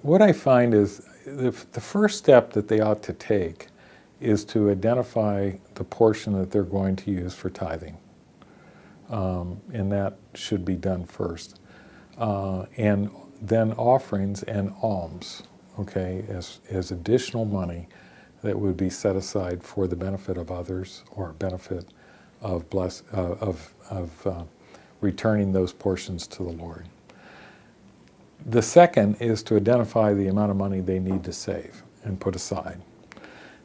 what I find is the first step that they ought to take is to identify the portion that they're going to use for tithing. And that should be done first. And then offerings and alms, okay, as additional money that would be set aside for the benefit of others or benefit of returning those portions to the Lord. The second is to identify the amount of money they need to save and put aside.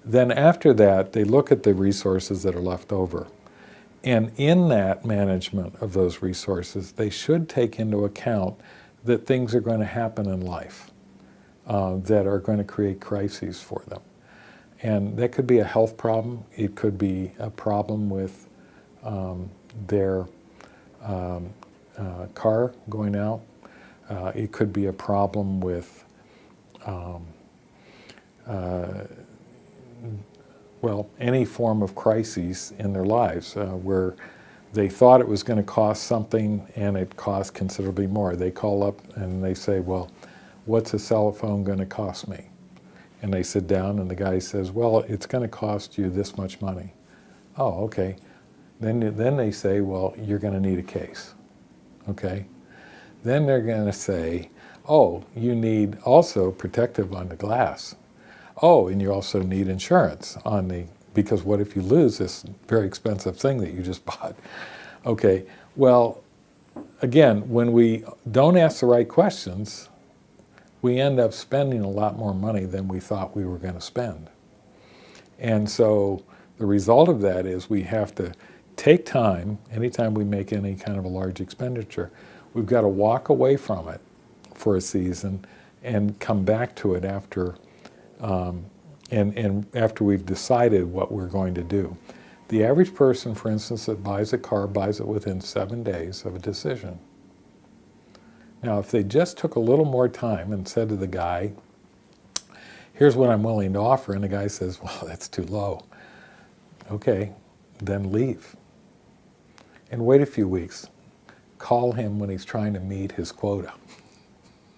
Then after that, they look at the resources that are left over. And in that management of those resources, they should take into account that things are going to happen in life that are going to create crises for them. And that could be a health problem. It could be a problem with their car going out. It could be a problem with, any form of crises in their lives where they thought it was going to cost something and it cost considerably more. They call up and they say, well, what's a cell phone going to cost me? And they sit down and the guy says, well, it's going to cost you this much money. Oh, okay. Then they say, well, you're going to need a case. Okay? Then they're going to say, oh, you need also protective on the glass. Oh, and you also need insurance because what if you lose this very expensive thing that you just bought? Okay, well, again, when we don't ask the right questions, we end up spending a lot more money than we thought we were going to spend. And so the result of that is we have to take time, anytime we make any kind of a large expenditure, we've got to walk away from it for a season and come back to it after after we've decided what we're going to do. The average person, for instance, that buys a car buys it within 7 days of a decision. Now, if they just took a little more time and said to the guy, here's what I'm willing to offer, and the guy says, well, that's too low. Okay, then leave. And wait a few weeks. Call him when he's trying to meet his quota,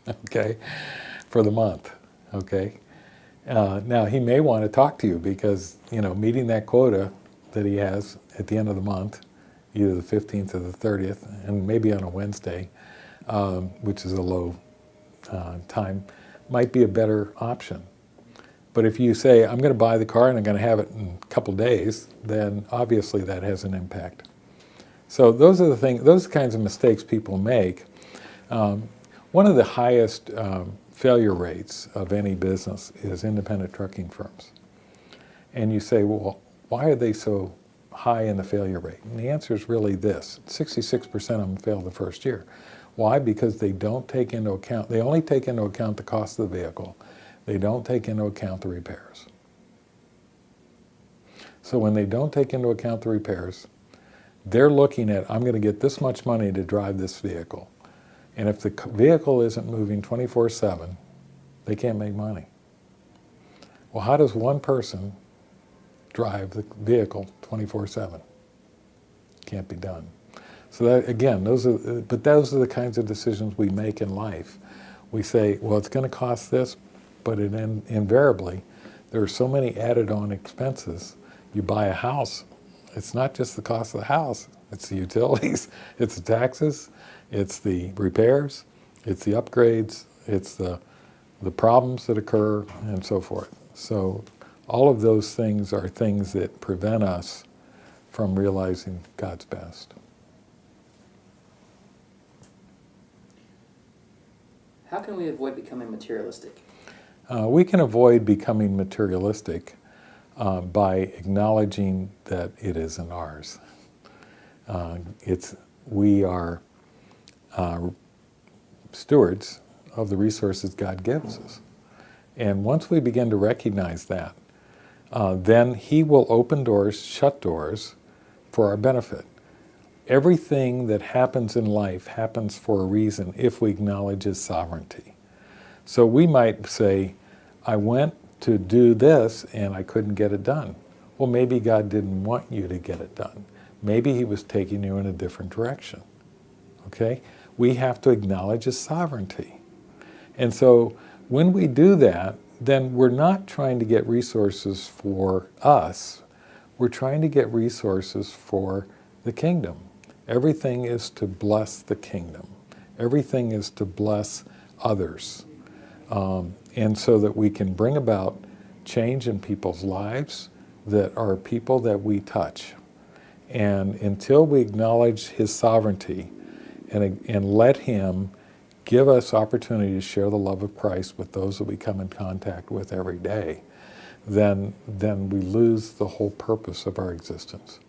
okay, for the month, okay? Now, he may want to talk to you because, meeting that quota that he has at the end of the month, either the 15th or the 30th, and maybe on a Wednesday, which is a low time, might be a better option. But if you say, I'm going to buy the car and I'm going to have it in a couple days, then obviously that has an impact. So those are the things, those kinds of mistakes people make. One of the highest failure rates of any business is independent trucking firms. And you say, well, why are they so high in the failure rate? And the answer is really this: 66% of them fail the first year. Why? Because they don't take into account, they only take into account the cost of the vehicle. They don't take into account the repairs. So when they don't take into account the repairs, they're looking at, I'm going to get this much money to drive this vehicle. And if the vehicle isn't moving 24/7, they can't make money. Well, how does one person drive the vehicle 24/7? Can't be done. So that, again, those are the kinds of decisions we make in life. We say, well, it's going to cost this, but invariably, there are so many added-on expenses. You buy a house, it's not just the cost of the house, it's the utilities, it's the taxes, it's the repairs, it's the upgrades, it's the problems that occur, and so forth. So all of those things are things that prevent us from realizing God's best. How can we avoid becoming materialistic? We can avoid becoming materialistic by acknowledging that it isn't ours. We are stewards of the resources God gives us. And once we begin to recognize that, then He will open doors, shut doors for our benefit. Everything that happens in life happens for a reason if we acknowledge His sovereignty. So we might say, I went to do this and I couldn't get it done. Well, maybe God didn't want you to get it done. Maybe He was taking you in a different direction. Okay? We have to acknowledge His sovereignty. And so When we do that, then we're not trying to get resources for us. We're trying to get resources for the kingdom. Everything is to bless the kingdom. Everything is to bless others. And so that we can bring about change in people's lives that are people that we touch. And until we acknowledge his sovereignty and let him give us opportunity to share the love of Christ with those that we come in contact with every day, then we lose the whole purpose of our existence.